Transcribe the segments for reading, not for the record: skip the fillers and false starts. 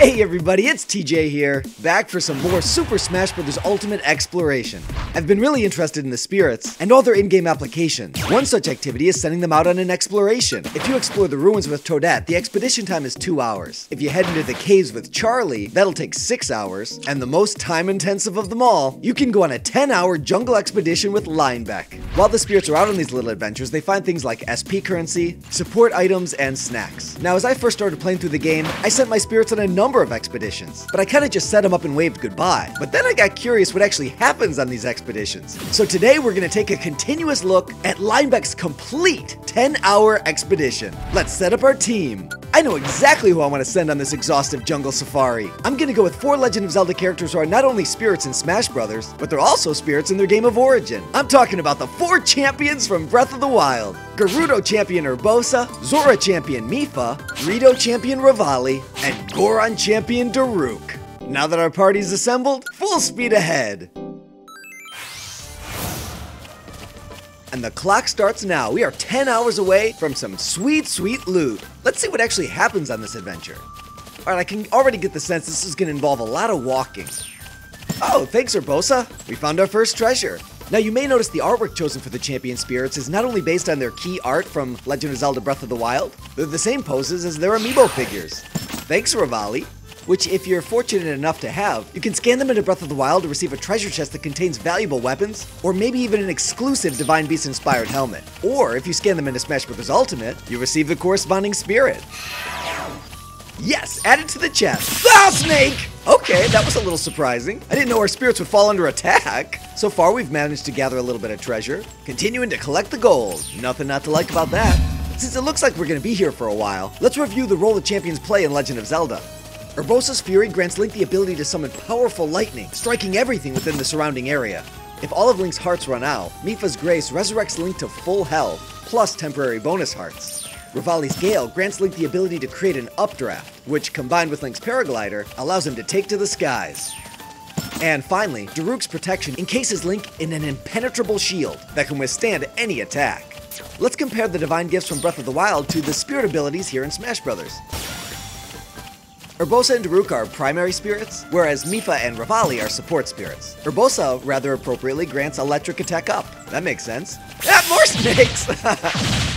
Hey everybody, it's TJ here, back for some more Super Smash Bros. Ultimate exploration. I've been really interested in the spirits and all their in-game applications. One such activity is sending them out on an exploration. If you explore the ruins with Toadette, the expedition time is 2 hours. If you head into the caves with Charlie, that'll take 6 hours. And the most time-intensive of them all, you can go on a 10-hour jungle expedition with Linebeck. While the spirits are out on these little adventures, they find things like SP currency, support items, and snacks. Now, as I first started playing through the game, I sent my spirits on a number of expeditions, but I kind of just set them up and waved goodbye. But then I got curious what actually happens on these expeditions. So today we're going to take a continuous look at Linebeck's complete 10-hour expedition. Let's set up our team. I know exactly who I want to send on this exhaustive jungle safari. I'm going to go with 4 Legend of Zelda characters who are not only spirits in Smash Bros., but they're also spirits in their game of origin. I'm talking about the 4 champions from Breath of the Wild. Gerudo champion Urbosa, Zora champion Mipha, Rito champion Revali, and Goron champion Daruk. Now that our party's assembled, full speed ahead. And the clock starts now. We are 10 hours away from some sweet, sweet loot. Let's see what actually happens on this adventure. Alright, I can already get the sense this is going to involve a lot of walking. Oh, thanks Urbosa. We found our first treasure. Now you may notice the artwork chosen for the champion spirits is not only based on their key art from Legend of Zelda Breath of the Wild, they're the same poses as their amiibo figures. Thanks Revali. Which, if you're fortunate enough to have, you can scan them into Breath of the Wild to receive a treasure chest that contains valuable weapons, or maybe even an exclusive Divine Beast inspired helmet. Or, if you scan them into Smash Bros. Ultimate, you receive the corresponding spirit. Yes, add it to the chest. Ah, Snake! Okay, that was a little surprising. I didn't know our spirits would fall under attack. So far, we've managed to gather a little bit of treasure, continuing to collect the gold. Nothing not to like about that. Since it looks like we're going to be here for a while, let's review the role the champions play in Legend of Zelda. Urbosa's Fury grants Link the ability to summon powerful lightning, striking everything within the surrounding area. If all of Link's hearts run out, Mipha's Grace resurrects Link to full health, plus temporary bonus hearts. Revali's Gale grants Link the ability to create an updraft, which combined with Link's paraglider, allows him to take to the skies. And finally, Daruk's protection encases Link in an impenetrable shield that can withstand any attack. Let's compare the divine gifts from Breath of the Wild to the spirit abilities here in Smash Bros. Urbosa and Daruk are primary spirits, whereas Mipha and Revali are support spirits. Urbosa, rather appropriately, grants electric attack up. That makes sense. Ah, more snakes!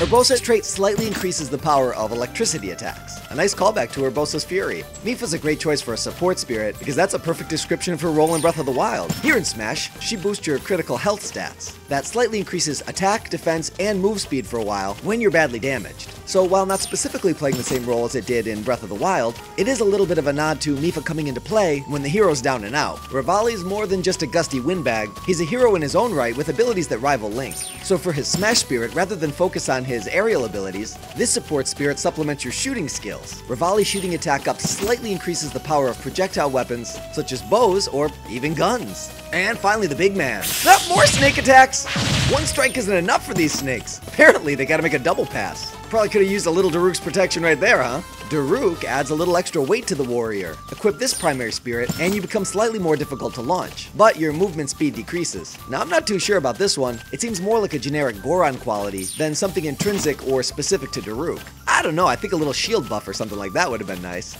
Urbosa's trait slightly increases the power of electricity attacks. A nice callback to Urbosa's Fury. Mipha's a great choice for a support spirit because that's a perfect description of her role in Breath of the Wild. Here in Smash, she boosts your critical health stats. That slightly increases attack, defense, and move speed for a while when you're badly damaged. So while not specifically playing the same role as it did in Breath of the Wild, it is a little bit of a nod to Mipha coming into play when the hero's down and out. Revali's more than just a gusty windbag, he's a hero in his own right with abilities that rival Link. So for his Smash spirit, rather than focus on his aerial abilities, this support spirit supplements your shooting skills. Revali's shooting attack up slightly increases the power of projectile weapons, such as bows or even guns. And finally the big man. Oh, more snake attacks! One strike isn't enough for these snakes. Apparently they gotta make a double pass. Probably could have used a little Daruk's protection right there, huh? Daruk adds a little extra weight to the warrior. Equip this primary spirit, and you become slightly more difficult to launch, but your movement speed decreases. Now, I'm not too sure about this one. It seems more like a generic Goron quality than something intrinsic or specific to Daruk. I don't know, I think a little shield buff or something like that would have been nice.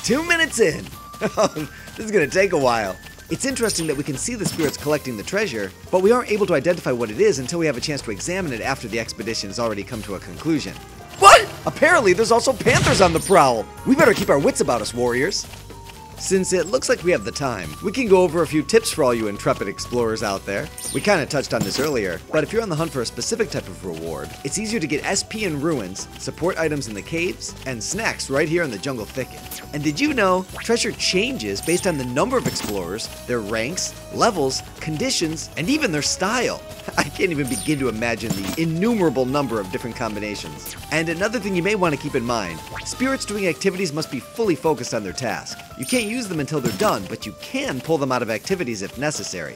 2 minutes in. This is gonna take a while. It's interesting that we can see the spirits collecting the treasure, but we aren't able to identify what it is until we have a chance to examine it after the expedition has already come to a conclusion. What? Apparently there's also panthers on the prowl! We better keep our wits about us, warriors. Since it looks like we have the time, we can go over a few tips for all you intrepid explorers out there. We kinda touched on this earlier, but if you're on the hunt for a specific type of reward, it's easier to get SP in ruins, support items in the caves, and snacks right here in the jungle thicket. And did you know, treasure changes based on the number of explorers, their ranks, levels, conditions, and even their style. I can't even begin to imagine the innumerable number of different combinations. And another thing you may want to keep in mind, spirits doing activities must be fully focused on their task. You can't use them until they're done, but you can pull them out of activities if necessary.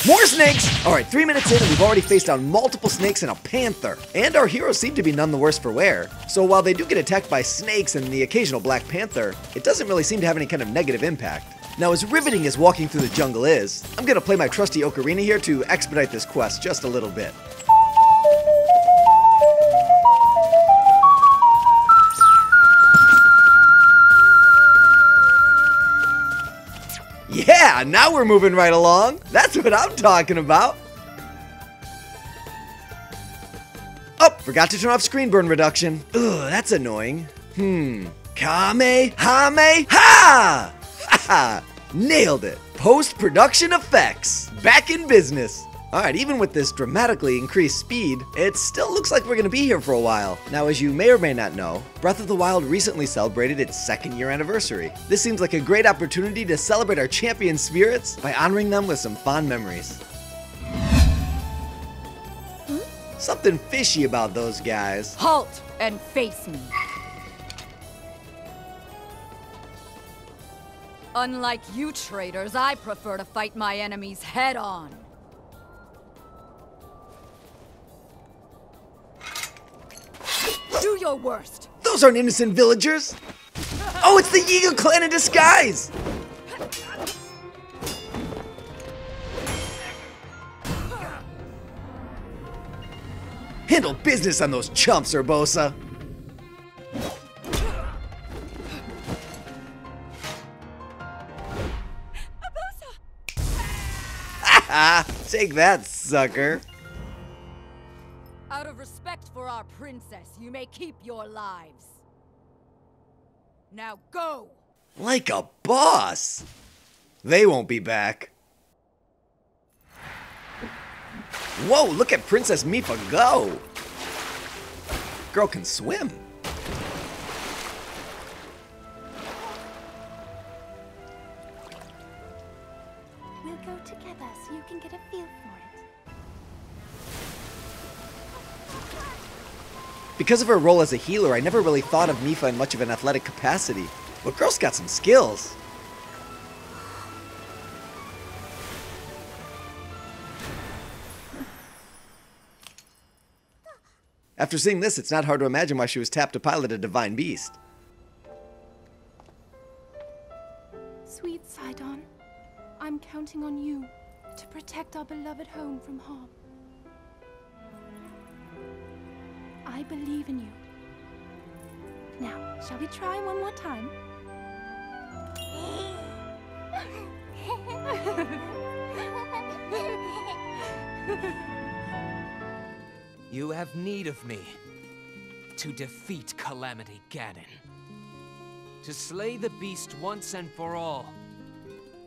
More snakes! Alright, 3 minutes in and we've already faced down multiple snakes and a panther. And our heroes seem to be none the worse for wear. So while they do get attacked by snakes and the occasional black panther, it doesn't really seem to have any kind of negative impact. Now, as riveting as walking through the jungle is, I'm gonna play my trusty ocarina here to expedite this quest just a little bit. Yeah, now we're moving right along. That's what I'm talking about. Oh, forgot to turn off screen burn reduction. Ugh, that's annoying. Kamehameha! Ha! Nailed it. Post-production effects. Back in business. Alright, even with this dramatically increased speed, it still looks like we're gonna be here for a while. Now, as you may or may not know, Breath of the Wild recently celebrated its 2nd year anniversary. This seems like a great opportunity to celebrate our champion spirits by honoring them with some fond memories. Something fishy about those guys. Halt and face me. Unlike you traitors, I prefer to fight my enemies head on. Do your worst. Those aren't innocent villagers. Oh, it's the Eagle Clan in disguise. Handle business on those chumps, Urbosa. Take that, sucker. Out of respect for our princess, you may keep your lives. Now go! Like a boss. They won't be back. Whoa, look at Princess Mipha go. Girl can swim. We'll go together so you can get a feel for it. Because of her role as a healer, I never really thought of Mipha in much of an athletic capacity. But girl's got some skills. After seeing this, it's not hard to imagine why she was tapped to pilot a divine beast. Sweet Sidon, I'm counting on you to protect our beloved home from harm. I believe in you. Now, shall we try one more time? You have need of me to defeat Calamity Ganon. To slay the beast once and for all.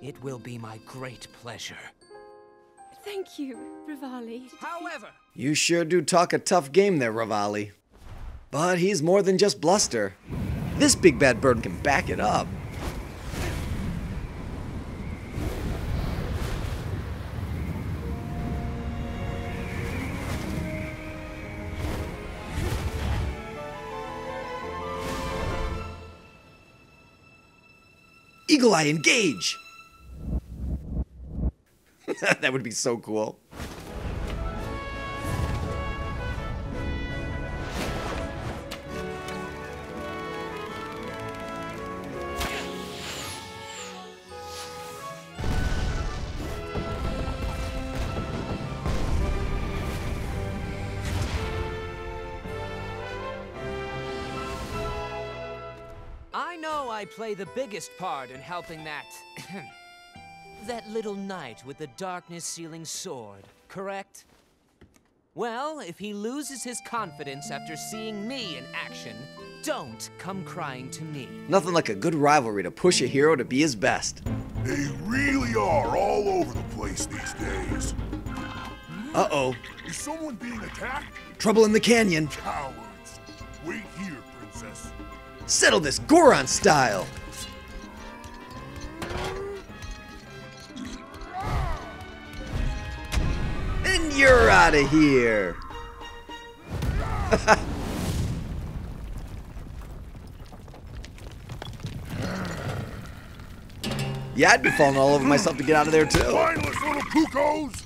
It will be my great pleasure. Thank you, Rivali. However, You sure do talk a tough game there, Rivali. But he's more than just bluster. This big bad bird can back it up. Eagle Eye, engage! That would be so cool. I know I play the biggest part in helping that... that little knight with the darkness-sealing sword, correct? Well, if he loses his confidence after seeing me in action, don't come crying to me. Nothing like a good rivalry to push a hero to be his best. They really are all over the place these days. Uh-oh. Is someone being attacked? Trouble in the canyon. Cowards. Wait here, princess. Settle this Goron style. And you're out of here. Yeah, I'd be falling all over myself to get out of there too. Mindless little cuckoos!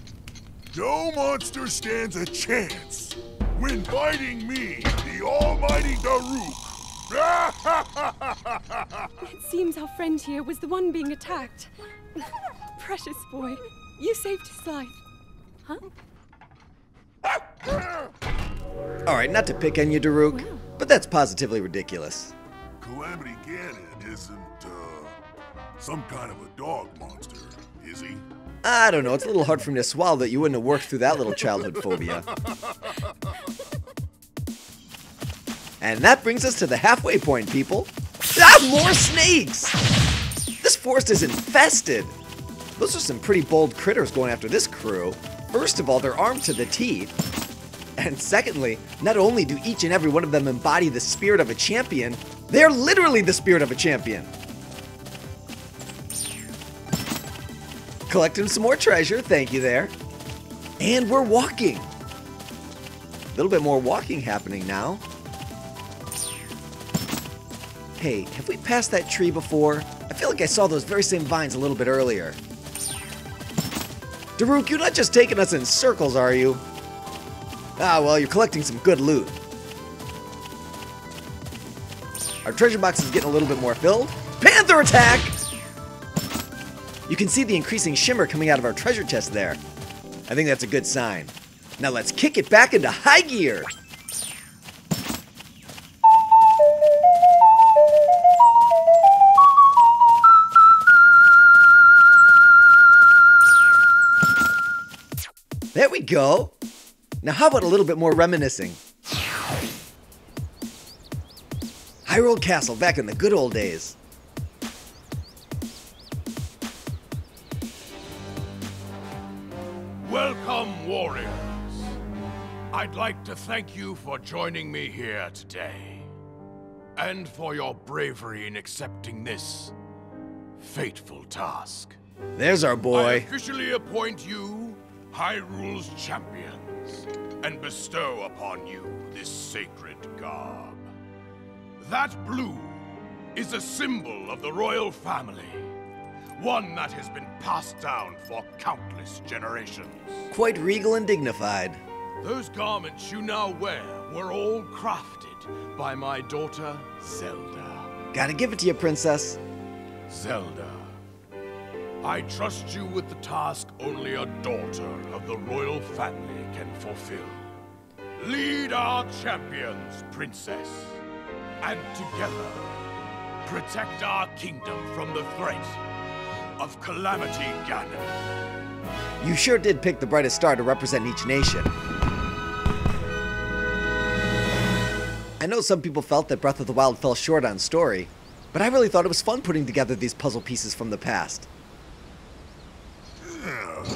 No monster stands a chance when fighting me, the almighty Daruk. It seems our friend here was the one being attacked. Precious boy, you saved his life. Huh? Alright, not to pick on you, Daruk, but that's positively ridiculous. Calamity Ganon isn't, some kind of a dog monster, is he? I don't know, it's a little hard for me to swallow that you wouldn't have worked through that little childhood phobia. And that brings us to the halfway point, people. Ah, more snakes! This forest is infested. Those are some pretty bold critters going after this crew. First of all, they're armed to the teeth. And secondly, not only do each and every one of them embody the spirit of a champion, they're literally the spirit of a champion. Collecting some more treasure, thank you there. And we're walking. A little bit more walking happening now. Hey, have we passed that tree before? I feel like I saw those very same vines a little bit earlier. Daruk, you're not just taking us in circles, are you? Ah, well, you're collecting some good loot. Our treasure box is getting a little bit more filled. Panther attack! You can see the increasing shimmer coming out of our treasure chest there. I think that's a good sign. Now let's kick it back into high gear. There we go. Now how about a little bit more reminiscing? Hyrule Castle back in the good old days. Welcome, warriors. I'd like to thank you for joining me here today, and for your bravery in accepting this fateful task. There's our I boy. officially appoint you Hyrule's champions, and bestow upon you this sacred garb. That blue is a symbol of the royal family, one that has been passed down for countless generations. Quite regal and dignified. Those garments you now wear were all crafted by my daughter, Zelda. Gotta give it to you, princess. Zelda, I trust you with the task only a daughter of the royal family can fulfill. Lead our champions, princess, and together, protect our kingdom from the threat of Calamity Ganon. You sure did pick the brightest star to represent each nation. I know some people felt that Breath of the Wild fell short on story, but I really thought it was fun putting together these puzzle pieces from the past. Yeah.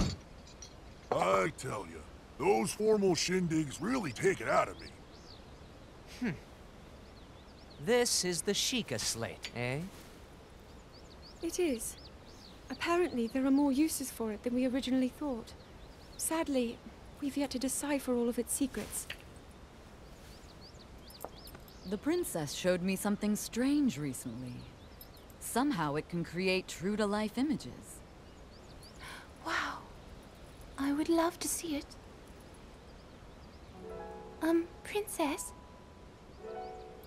I tell you, those formal shindigs really take it out of me. This is the Sheikah slate, eh? It is. Apparently, there are more uses for it than we originally thought. Sadly, we've yet to decipher all of its secrets. The princess showed me something strange recently. Somehow it can create true-to-life images. Wow. I would love to see it. Princess?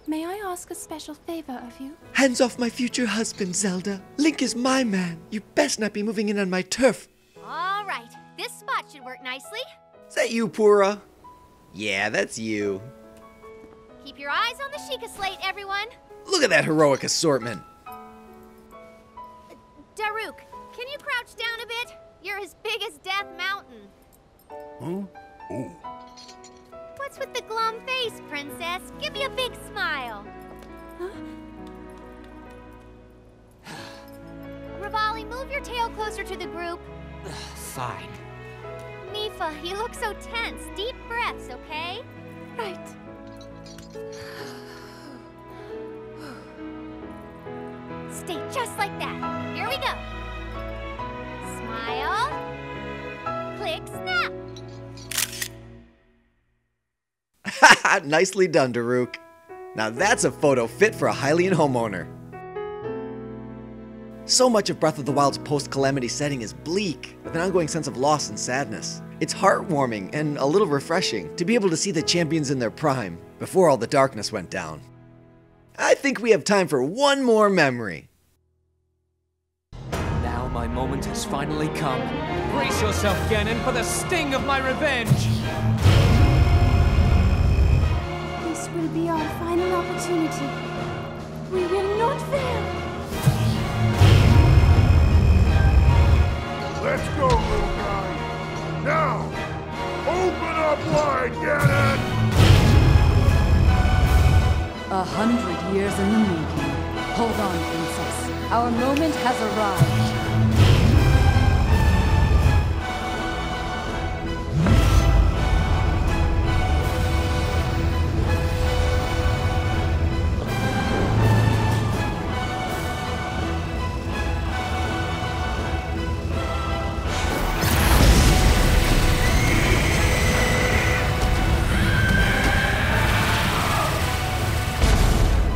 May I ask a special favor of you? Hands off my future husband, Zelda. Link is my man. You best not be moving in on my turf. All right. This spot should work nicely. Is that you, Pura? Yeah, that's you. Keep your eyes on the Sheikah slate, everyone. Look at that heroic assortment. Daruk, can you crouch down a bit? You're as big as Death Mountain. Huh? Oh. What's with the glum face, princess? Give me a big smile. Rivali, move your tail closer to the group. Fine. Mipha, you look so tense. Deep breaths, okay? Right. Stay just like that. Here we go. Smile. Click, snap. Nicely done, Daruk. Now that's a photo fit for a Hylian homeowner. So much of Breath of the Wild's post-calamity setting is bleak, with an ongoing sense of loss and sadness. It's heartwarming and a little refreshing to be able to see the champions in their prime, before all the darkness went down. I think we have time for one more memory. Now my moment has finally come. Brace yourself, Ganon, for the sting of my revenge! This will be our final opportunity. We will not fail. on, Princess. Our moment has arrived.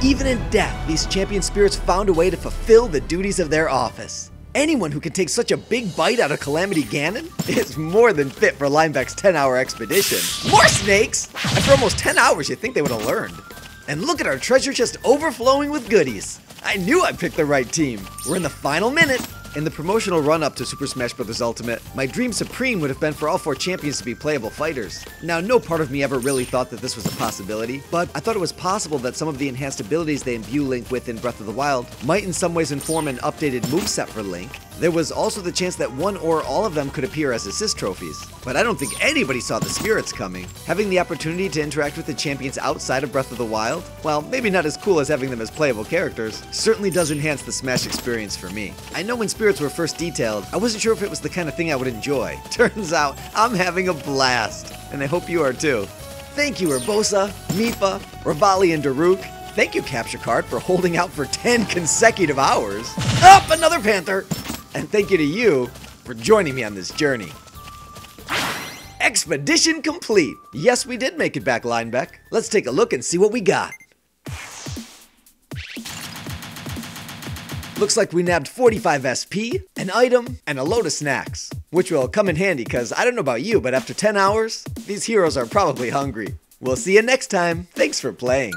Even in death, these champion spirits found a way to fulfill the duties of their office. Anyone who can take such a big bite out of Calamity Ganon is more than fit for Linebeck's 10-hour expedition. More snakes! After almost 10 hours, you'd think they would have learned. And look at our treasure chest overflowing with goodies. I knew I picked the right team. We're in the final minute. In the promotional run-up to Super Smash Bros. Ultimate, my dream supreme would have been for all 4 champions to be playable fighters. Now, no part of me ever really thought that this was a possibility, but I thought it was possible that some of the enhanced abilities they imbue Link with in Breath of the Wild might in some ways inform an updated moveset for Link. There was also the chance that one or all of them could appear as assist trophies, but I don't think anybody saw the spirits coming. Having the opportunity to interact with the champions outside of Breath of the Wild, well, maybe not as cool as having them as playable characters, certainly does enhance the Smash experience for me. I know when spirits were first detailed, I wasn't sure if it was the kind of thing I would enjoy. Turns out, I'm having a blast, and I hope you are too. Thank you Urbosa, Mipha, Revali, and Daruk. Thank you Capture Card for holding out for 10 consecutive hours. Up, another Panther! And thank you to you for joining me on this journey. Expedition complete! Yes, we did make it back, Linebeck. Let's take a look and see what we got. Looks like we nabbed 45 SP, an item, and a load of snacks. Which will come in handy because I don't know about you, but after 10 hours, these heroes are probably hungry. We'll see you next time. Thanks for playing.